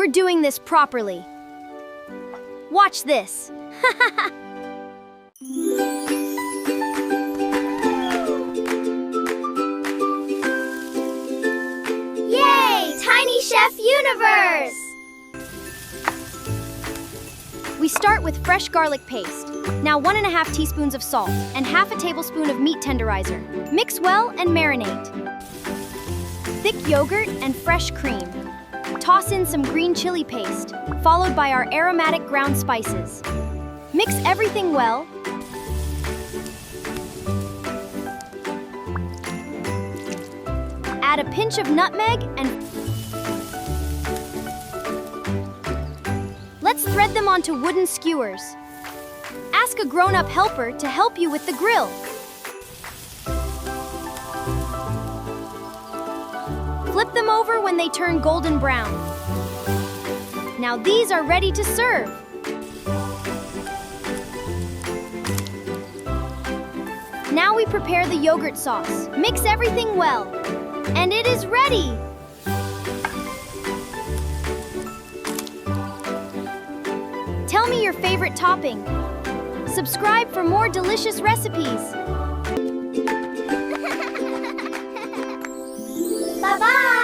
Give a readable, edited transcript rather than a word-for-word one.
We're doing this properly. Watch this. Yay! Tiny Chef Universe! We start with fresh garlic paste. Now 1½ teaspoons of salt and ½ tablespoon of meat tenderizer. Mix well and marinate. Thick yogurt and fresh cream. Toss in some green chili paste, followed by our aromatic ground spices. Mix everything well. Add a pinch of nutmeg and let's thread them onto wooden skewers. Ask a grown-up helper to help you with the grill. Flip them over when they turn golden brown. Now these are ready to serve. Now we prepare the yogurt sauce. Mix everything well. And it is ready! Tell me your favorite topping. Subscribe for more delicious recipes. Bye-bye!